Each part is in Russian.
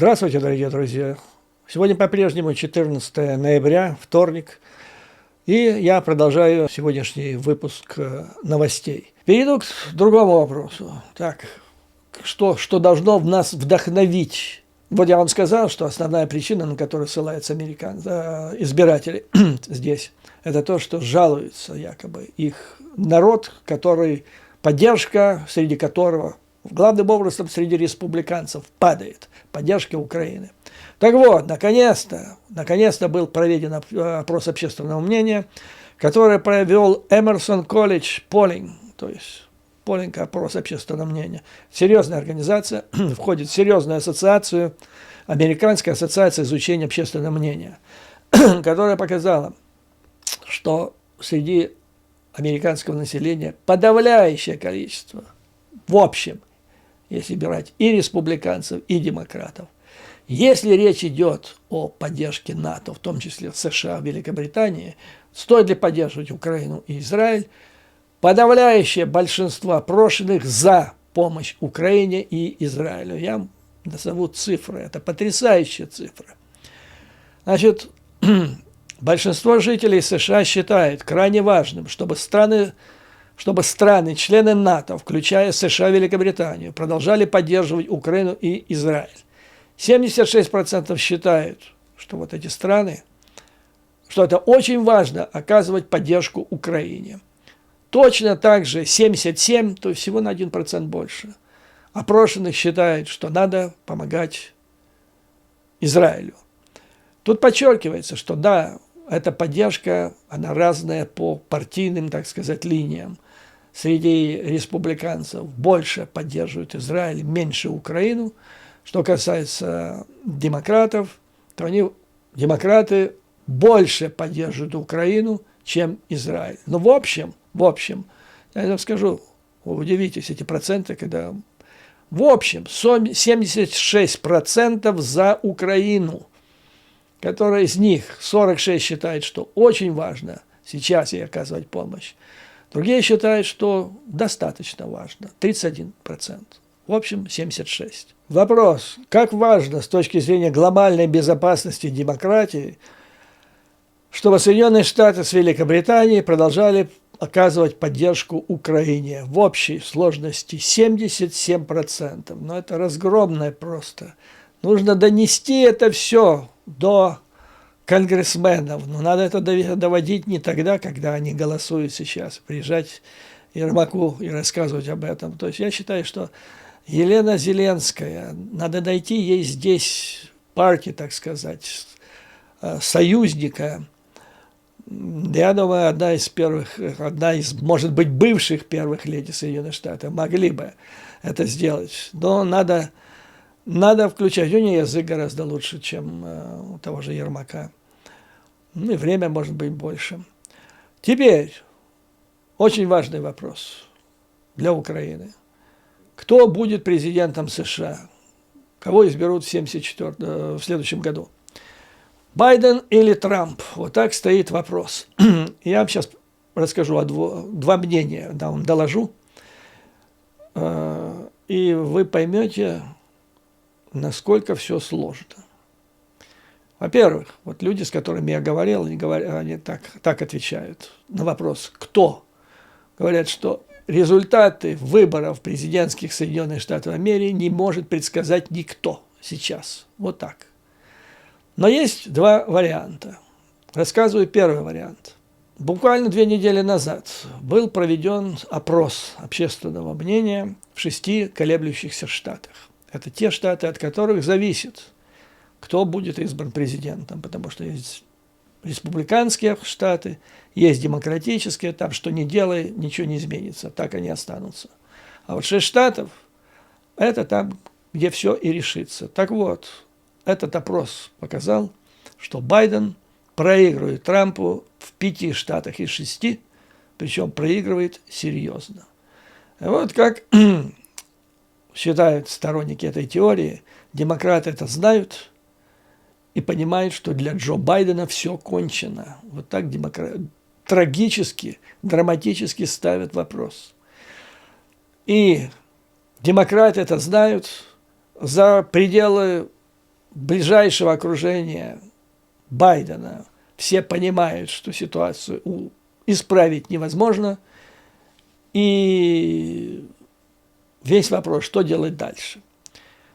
Здравствуйте, дорогие друзья! Сегодня по-прежнему 14 ноября, вторник, и я продолжаю сегодняшний выпуск новостей. Перейду к другому вопросу. Так, что должно в нас вдохновить? Вот я вам сказал, что основная причина, на которую ссылаются избиратели здесь, это то, что жалуются якобы их народ, поддержка среди которого главным образом среди республиканцев падает, поддержка Украины. Так вот, наконец-то был проведен опрос общественного мнения, который провел Emerson College Polling, то есть полинг, опрос общественного мнения. Серьезная организация, входит в серьезную ассоциацию, Американская ассоциация изучения общественного мнения, которая показала, что среди американского населения подавляющее количество, в общем, если брать и республиканцев, и демократов. Если речь идет о поддержке НАТО, в том числе США, Великобритании, стоит ли поддерживать Украину и Израиль, подавляющее большинство опрошенных за помощь Украине и Израилю. Я вам назову цифры, это потрясающая цифра. Значит, большинство жителей США считают крайне важным, чтобы страны, члены НАТО, включая США и Великобританию, продолжали поддерживать Украину и Израиль. 76% считают, что вот эти страны, что это очень важно оказывать поддержку Украине. Точно так же 77%, то есть всего на 1% больше, опрошенных считают, что надо помогать Израилю. Тут подчеркивается, что да, эта поддержка, она разная по партийным, так сказать, линиям. Среди республиканцев больше поддерживают Израиль, меньше Украину. Что касается демократов, то демократы больше поддерживают Украину, чем Израиль. Но в общем, я вам скажу, вы удивитесь, эти проценты, когда в общем 76% за Украину, которые из них 46 считают, что очень важно сейчас ей оказывать помощь. Другие считают, что достаточно важно, 31%. В общем, 76%. Вопрос, как важно с точки зрения глобальной безопасности и демократии, чтобы Соединенные Штаты с Великобританией продолжали оказывать поддержку Украине. В общей сложности 77%. Но это разгромное просто. Нужно донести это все до конгрессменов. Но надо это доводить не тогда, когда они голосуют сейчас. Приезжать Ермаку и рассказывать об этом. То есть я считаю, что Елена Зеленская, надо найти ей здесь партии, так сказать, союзника. Я думаю, одна из, может быть, бывших первых леди Соединенных Штатов могли бы это сделать. Но надо включать. У нее язык гораздо лучше, чем у того же Ермака. Ну и время может быть больше. Теперь очень важный вопрос для Украины. Кто будет президентом США? Кого изберут в следующем году? Байден или Трамп? Вот так стоит вопрос. Я вам сейчас расскажу два мнения, вам доложу. И вы поймете, насколько все сложно. Во-первых, вот люди, с которыми я говорил, они так отвечают на вопрос «кто?». Говорят, что результаты выборов президентских Соединенных Штатов Америки не может предсказать никто сейчас. Вот так. Но есть два варианта. Рассказываю первый вариант. Буквально 2 недели назад был проведен опрос общественного мнения в 6 колеблющихся штатах. Это те штаты, от которых зависит, кто будет избран президентом, потому что есть республиканские штаты, есть демократические, там что ни делай, ничего не изменится, так они останутся. А вот 6 штатов – это там, где все и решится. Так вот, этот опрос показал, что Байден проигрывает Трампу в 5 штатах из 6, причем проигрывает серьезно. И вот как считают сторонники этой теории, демократы это знают и понимают, что для Джо Байдена все кончено. Вот так трагически, драматически ставят вопрос. И демократы это знают, за пределы ближайшего окружения Байдена все понимают, что ситуацию исправить невозможно, и весь вопрос, что делать дальше.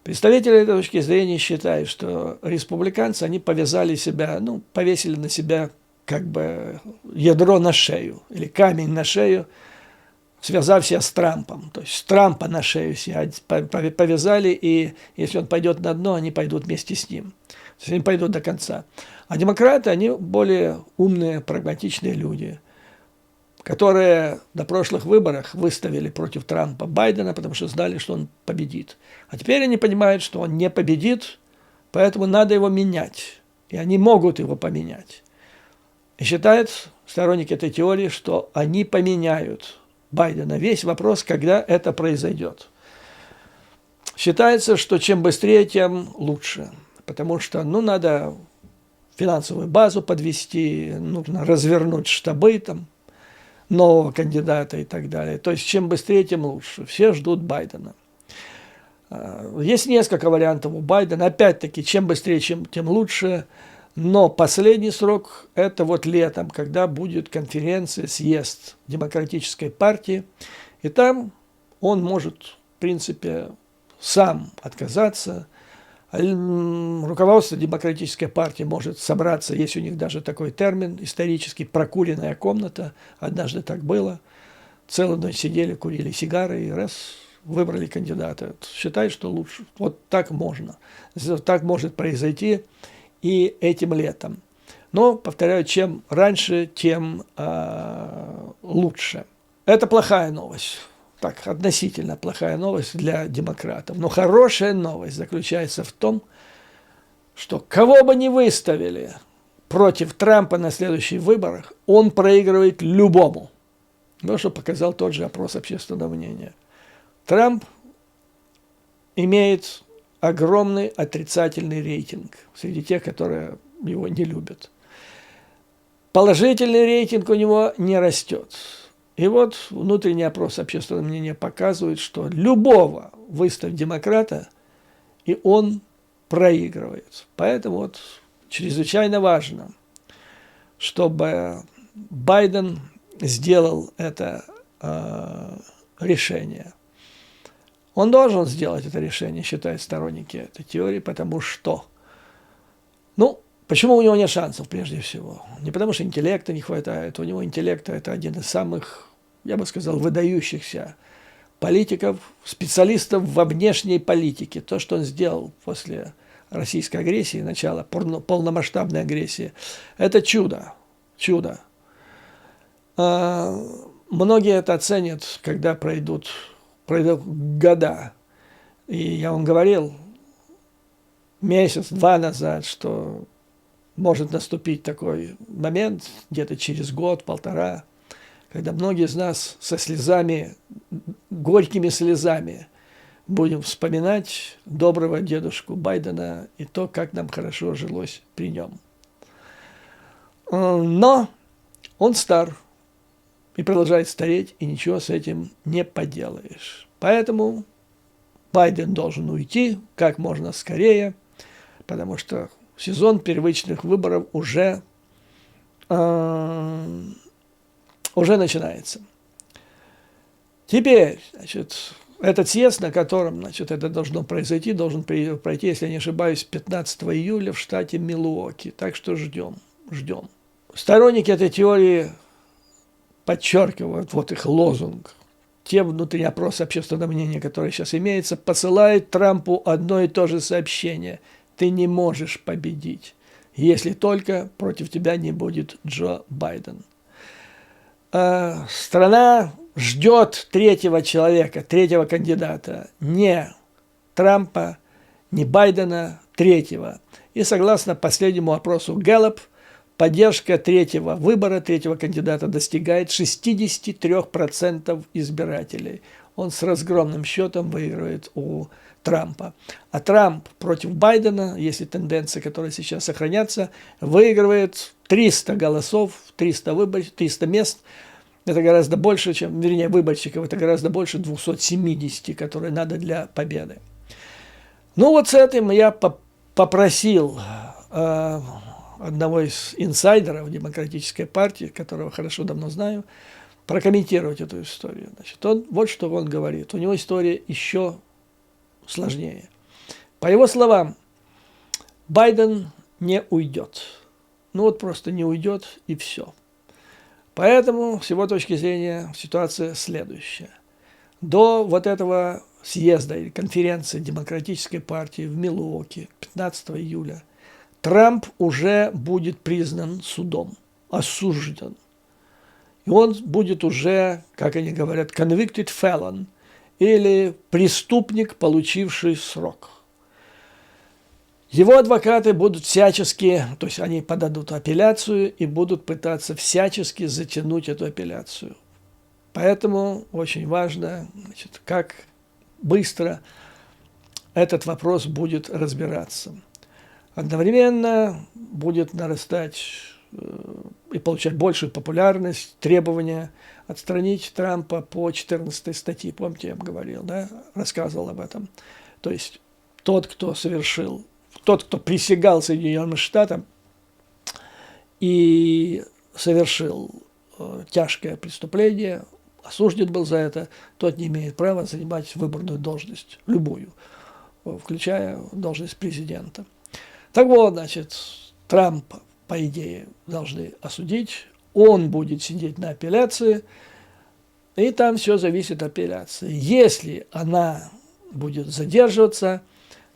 Представители этой точки зрения считают, что республиканцы, они повязали себя, повесили на себя как бы ядро на шею или камень на шею, связав себя с Трампом. То есть Трампа на шею себя повязали, и если он пойдет на дно, они пойдут вместе с ним. То есть они пойдут до конца. А демократы, они более умные, прагматичные люди, которые на прошлых выборах выставили против Трампа Байдена, потому что знали, что он победит. А теперь они понимают, что он не победит, поэтому надо его менять. И они могут его поменять. И считают сторонники этой теории, что они поменяют Байдена. Весь вопрос, когда это произойдет. Считается, что чем быстрее, тем лучше. Потому что, надо финансовую базу подвести, нужно развернуть штабы там, нового кандидата и так далее. То есть, чем быстрее, тем лучше. Все ждут Байдена. Есть несколько вариантов у Байдена. Опять-таки, чем быстрее, тем лучше. Но последний срок – это вот летом, когда будет конференция, съезд Демократической партии. И там он может, в принципе, сам отказаться. Руководство Демократической партии может собраться, есть у них даже такой термин исторический, прокуренная комната. Однажды так было. Целую ночь сидели, курили сигары и раз выбрали кандидата. Считаю, что лучше. Вот так можно. Так может произойти и этим летом. Но, повторяю, чем раньше, тем лучше. Это плохая новость. Так, относительно плохая новость для демократов. Но хорошая новость заключается в том, что кого бы ни выставили против Трампа на следующих выборах, он проигрывает любому. Ну, что показал тот же опрос общественного мнения. Трамп имеет огромный отрицательный рейтинг среди тех, которые его не любят. Положительный рейтинг у него не растет. И вот внутренний опрос общественного мнения показывает, что любого выставь демократа, и он проигрывает. Поэтому вот чрезвычайно важно, чтобы Байден сделал это решение. Он должен сделать это решение, считают сторонники этой теории, потому что, почему у него нет шансов прежде всего? Не потому что интеллекта не хватает, у него интеллекта это один из самых, я бы сказал, выдающихся политиков, специалистов во внешней политике. То, что он сделал после российской агрессии, начала полномасштабной агрессии, это чудо, чудо. Многие это оценят, когда пройдут года. И я вам говорил месяц-два назад, что может наступить такой момент, где-то через год-полтора, когда многие из нас со слезами, горькими слезами будем вспоминать доброго дедушку Байдена и то, как нам хорошо жилось при нем. Но он стар и продолжает стареть, и ничего с этим не поделаешь. Поэтому Байден должен уйти как можно скорее, потому что сезон первичных выборов уже начинается. Теперь, этот съезд, на котором, это должно произойти, должен пройти, если я не ошибаюсь, 15 июля в штате Милуоки. Так что ждем. Сторонники этой теории подчеркивают, вот их лозунг. Те внутренние опросы общественного мнения, которые сейчас имеются, посылают Трампу одно и то же сообщение. Ты не можешь победить, если только против тебя не будет Джо Байден. Страна ждет третьего человека, третьего кандидата. Не Трампа, не Байдена, третьего. И согласно последнему опросу Gallup, поддержка третьего выбора, третьего кандидата достигает 63% избирателей. Он с разгромным счетом выигрывает у Трампа. А Трамп против Байдена, если тенденции, которые сейчас сохранятся, выигрывает 300 голосов, 300 мест. Это гораздо больше, выборщиков, это гораздо больше 270, которые надо для победы. Вот с этим я попросил одного из инсайдеров Демократической партии, которого хорошо давно знаю, прокомментировать эту историю. Значит, вот что он говорит. У него история еще сложнее. По его словам, Байден не уйдет. Ну вот просто не уйдет и все. Поэтому, с его точки зрения, ситуация следующая. До вот этого съезда или конференции Демократической партии в Милуоки 15 июля Трамп уже будет признан судом, осужден. И он будет уже, как они говорят, convicted felon, или преступник, получивший срок. Его адвокаты будут всячески, то есть они подадут апелляцию и будут пытаться всячески затянуть эту апелляцию. Поэтому очень важно, значит, как быстро этот вопрос будет разбираться. Одновременно будет нарастать и получать большую популярность требования отстранить Трампа по 14 статье. Помните, я вам говорил, да, рассказывал об этом. То есть тот, кто присягал Соединенным Штатам и совершил тяжкое преступление, осужден был за это, тот не имеет права занимать выборную должность, любую, включая должность президента. Так вот, значит, Трампа, по идее, должны осудить, он будет сидеть на апелляции, и там все зависит от апелляции. Если она будет задерживаться,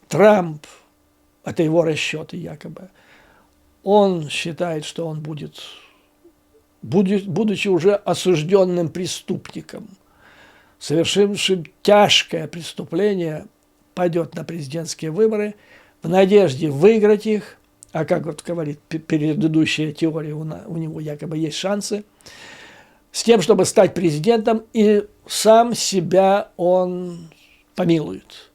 Трамп, это его расчеты якобы, он считает, что он будет, будучи уже осужденным преступником, совершившим тяжкое преступление, пойдет на президентские выборы в надежде выиграть их, а как вот говорит предыдущая теория, у него якобы есть шансы, с тем, чтобы стать президентом, и сам себя он помилует.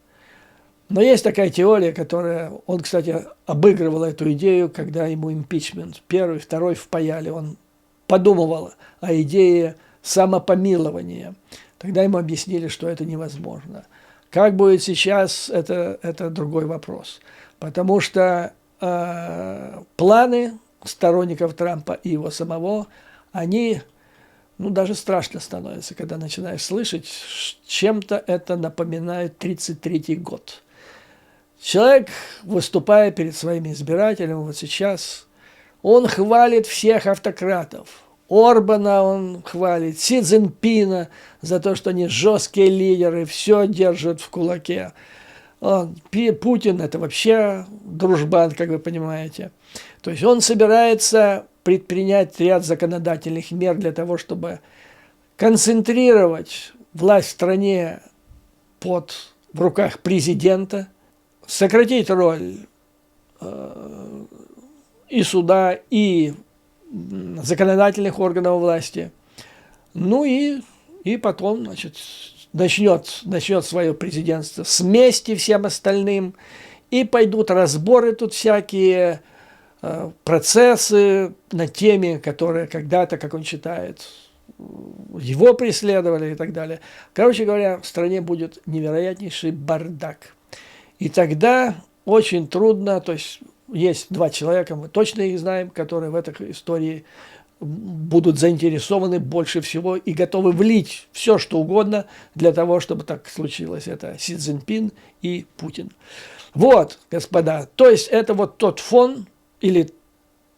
Но есть такая теория, которая, он, кстати, обыгрывал эту идею, когда ему импичмент первый, второй впаяли, он подумывал о идее самопомилования. Тогда ему объяснили, что это невозможно. Как будет сейчас, это другой вопрос. Потому что планы сторонников Трампа и его самого, они, даже страшно становится, когда начинаешь слышать, чем-то это напоминает 1933 год. Человек, выступая перед своими избирателями вот сейчас, он хвалит всех автократов. Орбана он хвалит, Си Цзиньпина за то, что они жесткие лидеры, все держат в кулаке. Путин – это вообще дружбан, как вы понимаете. То есть он собирается предпринять ряд законодательных мер для того, чтобы концентрировать власть в стране в руках президента, сократить роль и суда, и законодательных органов власти. И потом, значит, начнет свое президентство с мести всем остальным, и пойдут разборы тут всякие, процессы над теми, которые когда-то, как он считает, его преследовали и так далее. Короче говоря, в стране будет невероятнейший бардак. И тогда очень трудно, то есть есть два человека, мы точно их знаем, которые в этой истории будут заинтересованы больше всего и готовы влить все, что угодно для того, чтобы так случилось. Это Си Цзиньпин и Путин. Вот, господа, то есть это вот тот фон или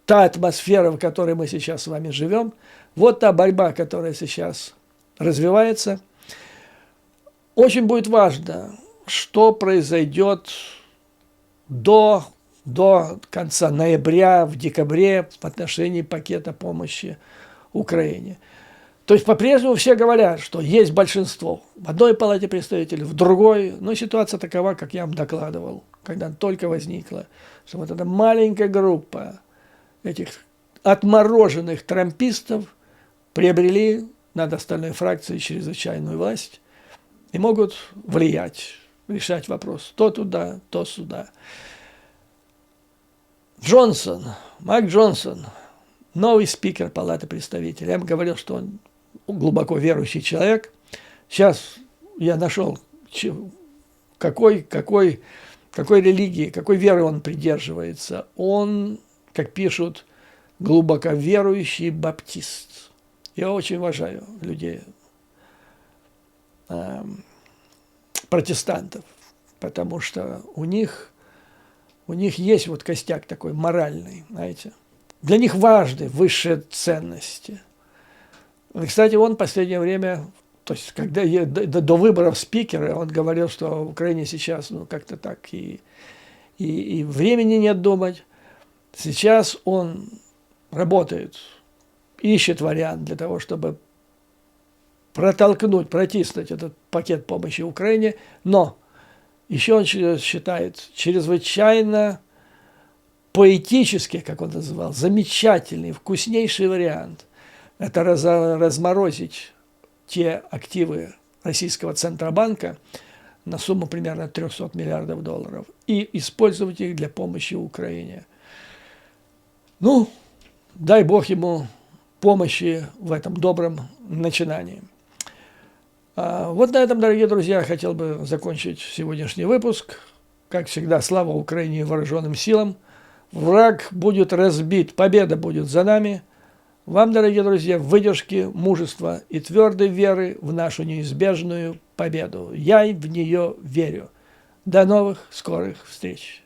та атмосфера, в которой мы сейчас с вами живем, вот та борьба, которая сейчас развивается. Очень будет важно, что произойдет до конца ноября, в декабре в отношении пакета помощи Украине. То есть по-прежнему все говорят, что есть большинство в одной палате представителей, в другой. Но ситуация такова, как я вам докладывал, когда она только возникла, что вот эта маленькая группа этих отмороженных трампистов приобрели над остальной фракцией чрезвычайную власть и могут влиять, решать вопрос то туда, то сюда. Майк Джонсон, новый спикер Палаты представителей. Я вам говорил, что он глубоко верующий человек. Сейчас я нашел, какой какой религии, какой веры он придерживается. Он, как пишут, глубоко верующий баптист. Я очень уважаю людей, протестантов, потому что у них есть вот костяк такой моральный, знаете. Для них важны высшие ценности. И, кстати, он в последнее время, то есть когда до выборов спикера, он говорил, что в Украине сейчас как-то так и времени нет думать. Сейчас он работает, ищет вариант для того, чтобы протиснуть этот пакет помощи Украине, но еще он считает чрезвычайно поэтический, как он называл, замечательный, вкуснейший вариант – это разморозить те активы российского Центробанка на сумму примерно 300 миллиардов долларов и использовать их для помощи Украине. Ну, дай Бог ему помощи в этом добром начинании. Вот на этом, дорогие друзья, я хотел бы закончить сегодняшний выпуск. Как всегда, слава Украине и вооруженным силам. Враг будет разбит, победа будет за нами. Вам, дорогие друзья, выдержки, мужества и твердой веры в нашу неизбежную победу. Я в нее верю. До новых скорых встреч.